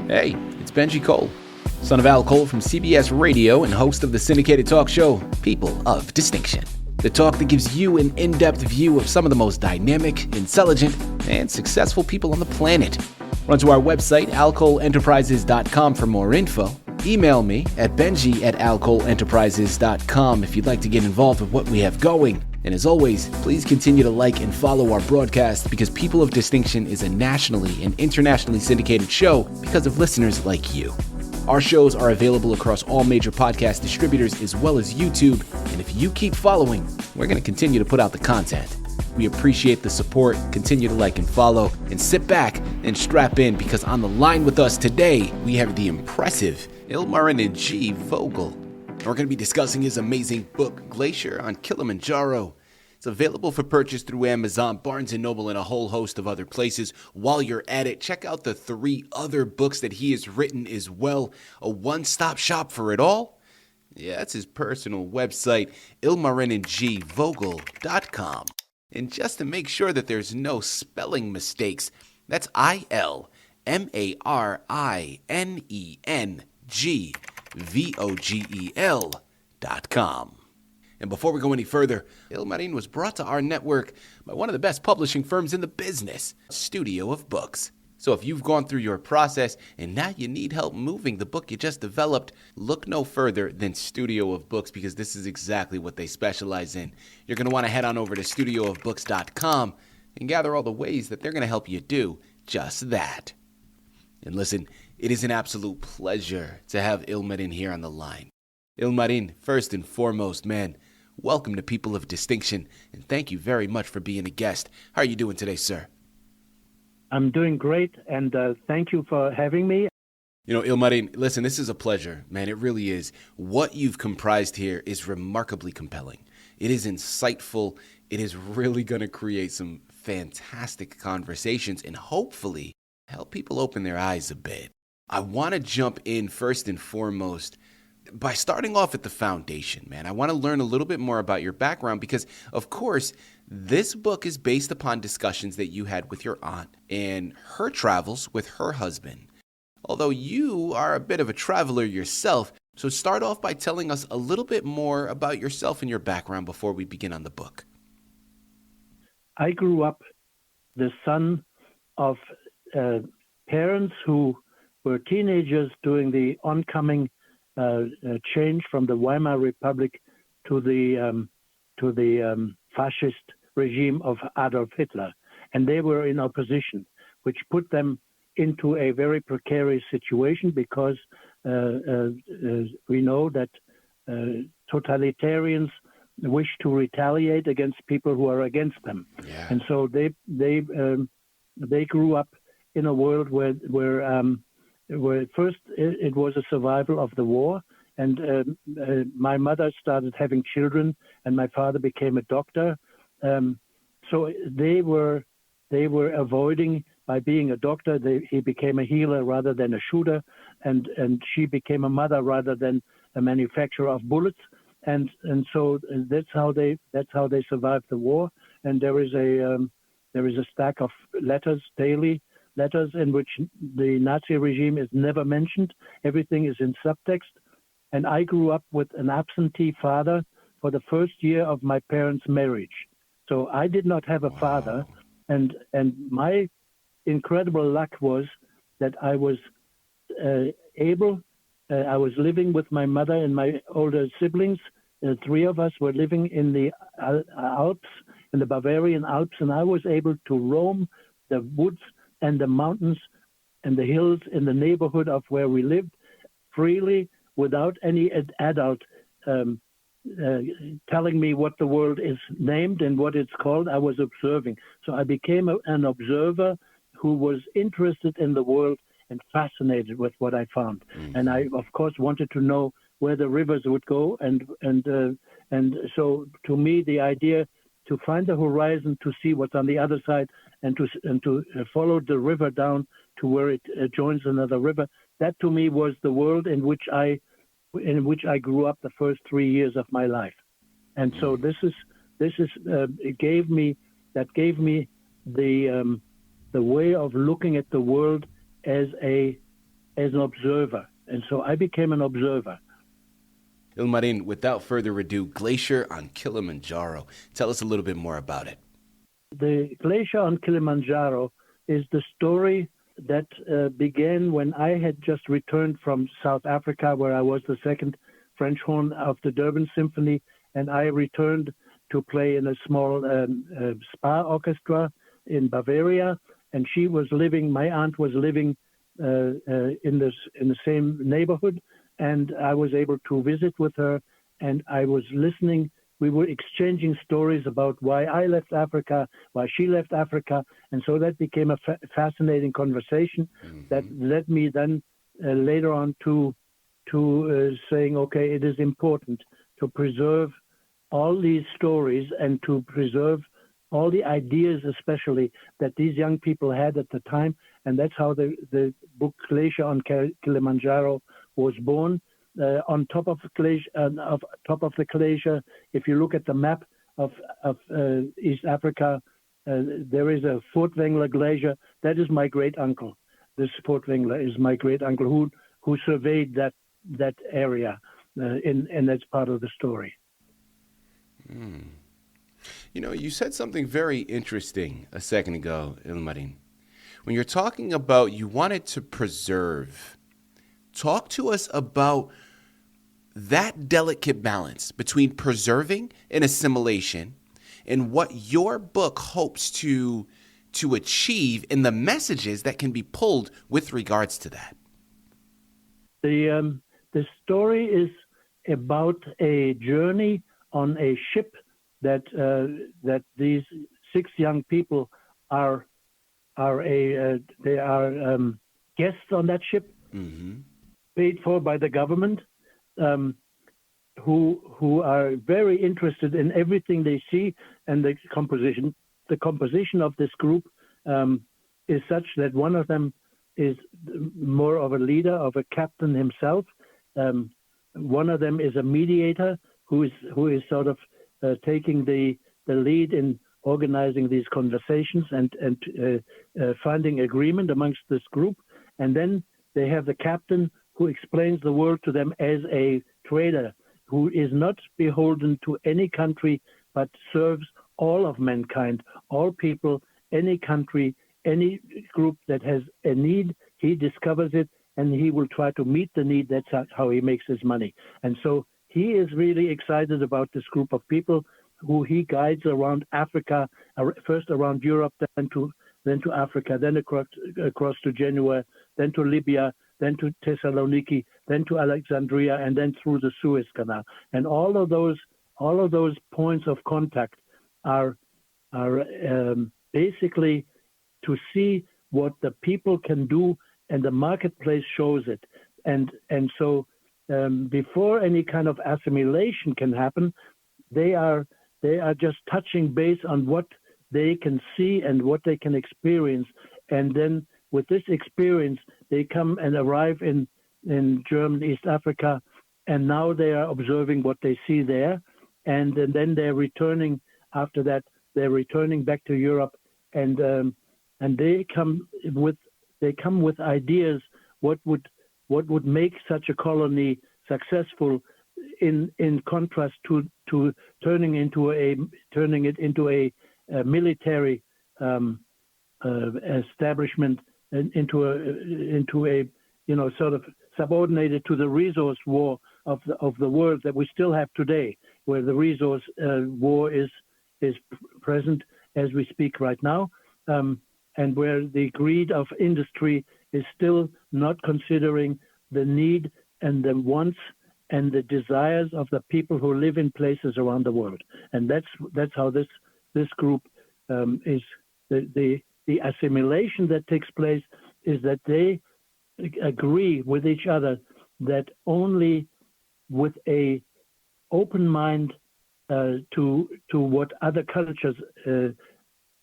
Hey, it's Benji Cole, son of Al Cole from CBS Radio and host of the syndicated talk show, People of Distinction. The talk that gives you an in-depth view of some of the most dynamic, intelligent, and successful people on the planet. Run to our website, alcoleenterprises.com for more info. Email me at benji@alcoleenterprises.com if you'd like to get involved with what we have going. And as always, please continue to like and follow our broadcast because People of Distinction is a nationally and internationally syndicated show because of listeners like you. Our shows are available across all major podcast distributors as well as YouTube, and if you keep following, we're going to continue to put out the content. We appreciate the support. Continue to like and follow, and sit back and strap in because on the line with us today, we have the impressive Ilmarinen Vogel. We're going to be discussing his amazing book, Glacier on Kilimanjaro. It's available for purchase through Amazon, Barnes & Noble, and a whole host of other places. While you're at it, check out the 3 other books that he has written as well. A one-stop shop for it all. Yeah, that's his personal website, ilmarinenvogel.com. And just to make sure that there's no spelling mistakes, that's ILMARINENGVOGEL.com. And before we go any further, Ilmarinen was brought to our network by one of the best publishing firms in the business, Studio of Books. So if you've gone through your process and now you need help moving the book you just developed, look no further than Studio of Books because this is exactly what they specialize in. You're going to want to head on over to studioofbooks.com and gather all the ways that they're going to help you do just that. And listen, it is an absolute pleasure to have Ilmarinen here on the line. Ilmarinen, first and foremost, man, welcome to People of Distinction, and thank you very much for being a guest. How are you doing today, sir? I'm doing great, and thank you for having me. You know, Ilmarinen, listen, this is a pleasure, man. It really is. What you've comprised here is remarkably compelling. It is insightful. It is really going to create some fantastic conversations and hopefully help people open their eyes a bit. I want to jump in first and foremost by starting off at the foundation, man. I want to learn a little bit more about your background because, of course, this book is based upon discussions that you had with your aunt and her travels with her husband. Although you are a bit of a traveler yourself, so start off by telling us a little bit more about yourself and your background before we begin on the book. I grew up the son of parents who were teenagers during the oncoming change from the Weimar Republic to the fascist regime of Adolf Hitler, and they were in opposition, which put them into a very precarious situation because we know that totalitarians wish to retaliate against people who are against them, and so they grew up in a world where first it was a survival of the war, and my mother started having children, and my father became a doctor. So they were avoiding by being a doctor. He became a healer rather than a shooter, and she became a mother rather than a manufacturer of bullets. And so that's how they survived the war. And there is a stack of daily letters in which the Nazi regime is never mentioned. Everything is in subtext. And I grew up with an absentee father for the first year of my parents' marriage. So I did not have a father. And my incredible luck was that I was I was living with my mother and my older siblings. 3 of us were living in the Alps, in the Bavarian Alps, and I was able to roam the woods and the mountains and the hills in the neighborhood of where we lived freely without any adult telling me what the world is named and what it's called. I was observing. So I became an observer who was interested in the world and fascinated with what I found. Mm-hmm. And I, of course, wanted to know where the rivers would go. And so to me, the idea to find the horizon, to see what's on the other side, and to follow the river down to where it joins another river. That to me was the world in which I grew up the first 3 years of my life. And so it gave me the way of looking at the world as a as an observer. And so I became an observer. Ilmarinen, without further ado, Glacier on Kilimanjaro. Tell us a little bit more about it. The Glacier on Kilimanjaro is the story that began when I had just returned from South Africa, where I was the second French horn of the Durban Symphony, and I returned to play in a small spa orchestra in Bavaria. And my aunt was living in the same neighborhood, and I was able to visit with her, and I was listening. We were exchanging stories about why I left Africa, why she left Africa, and so that became a fascinating conversation that led me then later on to saying, okay, it is important to preserve all these stories and to preserve all the ideas, especially that these young people had at the time, and that's how the book Glacier on Kilimanjaro was born. On top of the glacier, if you look at the map of East Africa, there is a Furtwängler Glacier. That is my great uncle. This Furtwängler is my great uncle who surveyed that area, and that's part of the story. You know, you said something very interesting a second ago, Ilmarinen. When you're talking about you wanted to preserve, talk to us about that delicate balance between preserving and assimilation and what your book hopes to achieve and the messages that can be pulled with regards to that. The story is about a journey on a ship that these 6 young people are guests on that ship, paid for by the government, who are very interested in everything they see, and the composition of this group is such that one of them is more of a leader, of a captain himself. One of them is a mediator who is sort of taking the lead in organizing these conversations and finding agreement amongst this group. And then they have the captain who explains the world to them as a trader who is not beholden to any country, but serves all of mankind, all people, any country, any group that has a need. He discovers it and he will try to meet the need. That's how he makes his money. And so he is really excited about this group of people who he guides around Africa, first around Europe, then to Africa, then across to Genoa, then to Libya, then to Thessaloniki, then to Alexandria, and then through the Suez Canal. And all of those points of contact are basically to see what the people can do, and the marketplace shows it. And so before any kind of assimilation can happen, they are just touching base on what they can see and what they can experience. And then with this experience, they come and arrive in German East Africa, and now they are observing what they see there. And then they're returning after that. They're returning back to Europe, and they come with ideas what would make such a colony successful, in contrast to turning it into a military establishment, into a sort of subordinated to the resource war of the world that we still have today, where the resource war is present as we speak right now, and where the greed of industry is still not considering the need and the wants and the desires of the people who live in places around the world. And that's how this group is. The assimilation that takes place is that they agree with each other that only with a open mind to what other cultures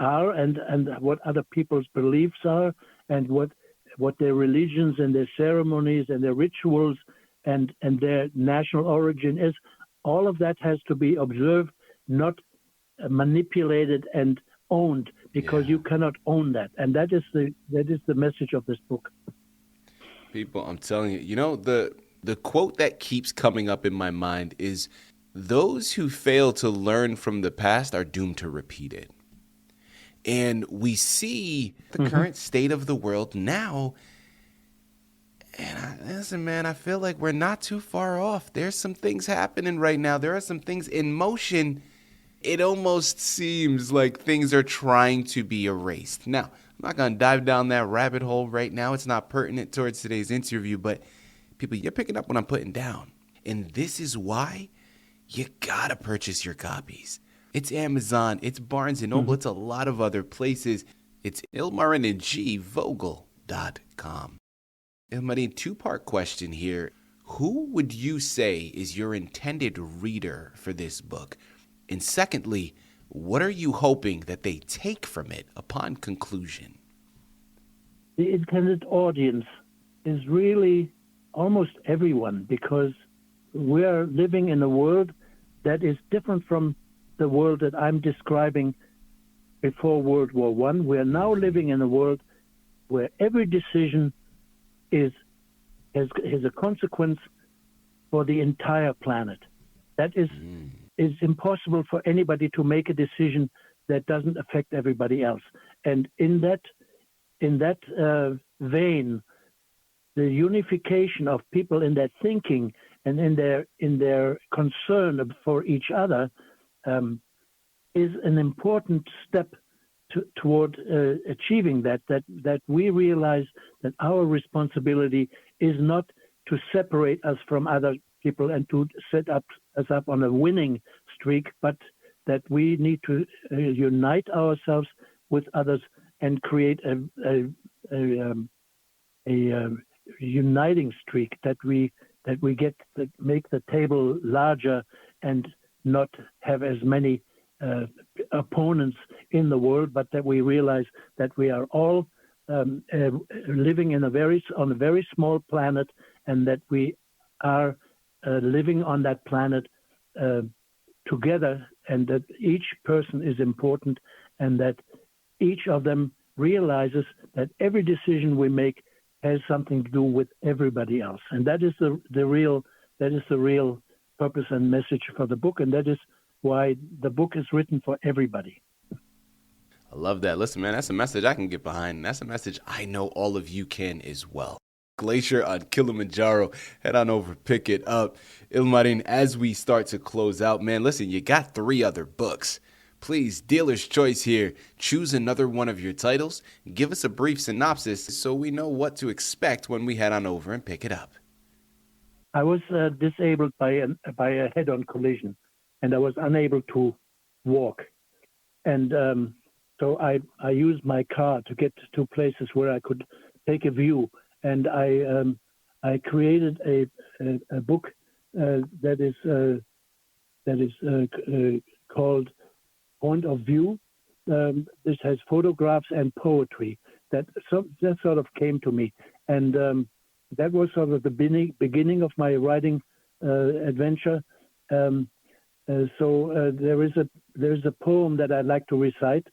are and what other people's beliefs are, and what their religions and their ceremonies and their rituals and their national origin is, all of that has to be observed, not manipulated and owned, because you cannot own that. And that is the message of this book. People, I'm telling you, the quote that keeps coming up in my mind is, those who fail to learn from the past are doomed to repeat it. And we see the current state of the world now. And listen, man, I feel like we're not too far off. There's some things happening right now. There are some things in motion. It almost seems like things are trying to be erased. Now, I'm not going to dive down that rabbit hole right now. It's not pertinent towards today's interview, but people, you're picking up what I'm putting down. And this is why you got to purchase your copies. It's Amazon, it's Barnes & Noble, it's a lot of other places. It's Ilmarinen.Vogel.com. Ilmarinen, two-part question here. Who would you say is your intended reader for this book? And secondly, what are you hoping that they take from it upon conclusion? The intended audience is really almost everyone, because we are living in a world that is different from the world that I'm describing before World War I. We are now living in a world where every decision has a consequence for the entire planet. That is impossible for anybody to make a decision that doesn't affect everybody else. And in that vein, the unification of people in their thinking and in their concern for each other is an important step toward achieving that we realize that our responsibility is not to separate us from other people and to set us up on a winning streak, but that we need to unite ourselves with others and create a uniting streak, that we get to make the table larger and not have as many opponents in the world, but that we realize that we are all living on a very small planet, and that we are living on that planet together, and that each person is important, and that each of them realizes that every decision we make has something to do with everybody else. And that is the real purpose and message for the book, and that is why the book is written for everybody. I love that. Listen, man, that's a message I can get behind, and that's a message I know all of you can as well. Glacier on Kilimanjaro. Head on over, pick it up. Ilmarinen, as we start to close out, man, listen, you got 3 other books. Please, dealer's choice here. Choose another one of your titles. Give us a brief synopsis so we know what to expect when we head on over and pick it up. I was disabled by a head-on collision, and I was unable to walk. And so I used my car to get to places where I could take a view. And I created a book that is called Point of View. This has photographs and poetry. That sort of came to me, and that was sort of the beginning of my writing adventure. So there is a poem that I'd like to recite.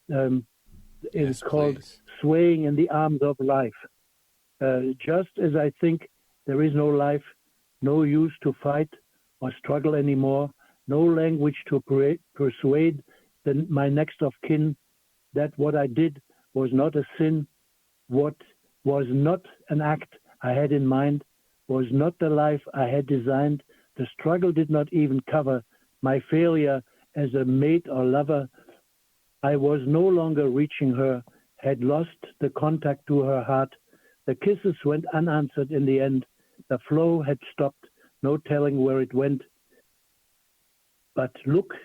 It is called "Swaying in the Arms of Life." Just as I think there is no life, no use to fight or struggle anymore, no language to persuade my next of kin that what I did was not a sin, what was not an act I had in mind, was not the life I had designed. The struggle did not even cover my failure as a mate or lover. I was no longer reaching her, had lost the contact to her heart. The kisses went unanswered in the end. The flow had stopped, no telling where it went. But look,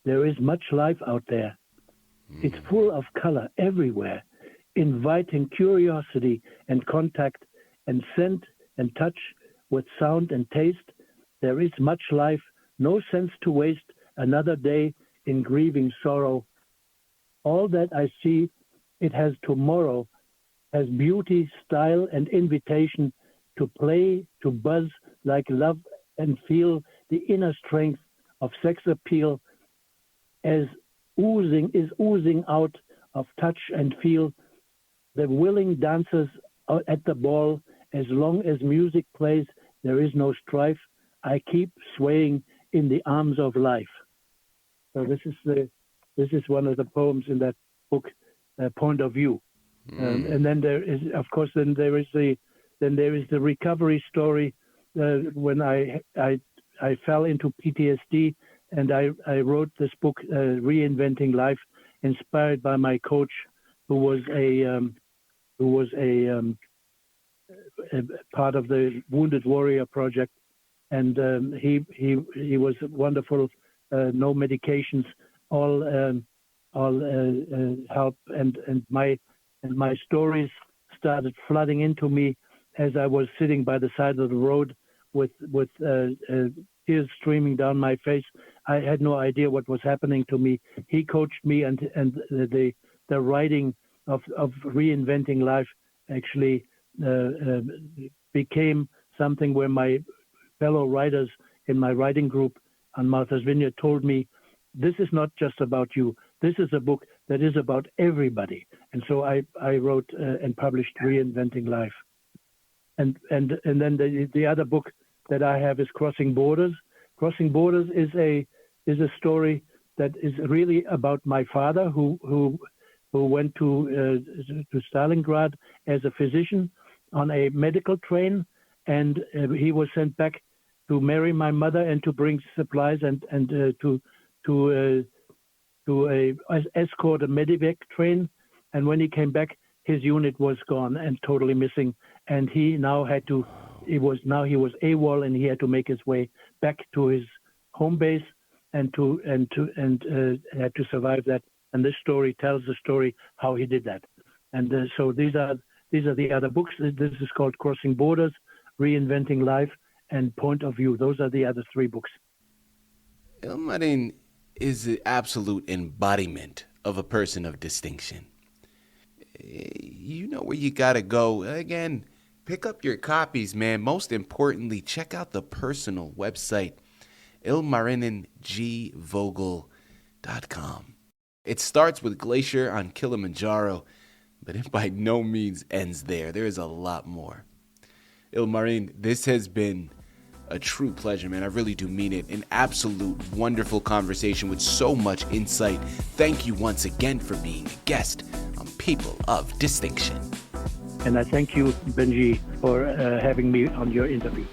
there is much life out there. It's full of color everywhere, inviting curiosity and contact and scent and touch with sound and taste. There is much life, no sense to waste another day in grieving sorrow. All that I see, it has tomorrow, has beauty, style, and invitation to play, to buzz like love and feel the inner strength of sex appeal is oozing out of touch and feel. The willing dancers at the ball As long as music plays, there is no strife. I keep swaying in the arms of life. So this is one of the poems in that book, Point of View. And then there is, of course, there is the recovery story when I fell into PTSD, and I wrote this book, Reinventing Life, inspired by my coach, who was a part of the Wounded Warrior Project, and he was wonderful. No medications, all help, and my stories started flooding into me as I was sitting by the side of the road with tears streaming down my face. I had no idea what was happening to me. He coached me, and the writing of Reinventing Life actually became something where my fellow writers in my writing group on Martha's Vineyard told me, this is not just about you. This is a book that is about everybody. And so I wrote and published Reinventing Life. And then the other book that I have is Crossing Borders. Crossing Borders is a story that is really about my father who went to Stalingrad as a physician on a medical train, and he was sent back to marry my mother and to bring supplies and to escort a medevac train. And when he came back, his unit was gone and totally missing. And he was AWOL, and he had to make his way back to his home base and had to survive that. And this story tells the story how he did that. And so these are the other books. This is called Crossing Borders, Reinventing Life, and Point of View. Those are the other three books. Ilmarinen is the absolute embodiment of a person of distinction. You know where you gotta go. Again, pick up your copies, man. Most importantly, check out the personal website, ilmarinengvogel.com. It starts with Glacier on Kilimanjaro, but it by no means ends there. There is a lot more. Ilmarinen, this has been a true pleasure, man. I really do mean it. An absolute wonderful conversation with so much insight. Thank you once again for being a guest on People of Distinction. And I thank you, Benji, for having me on your interview.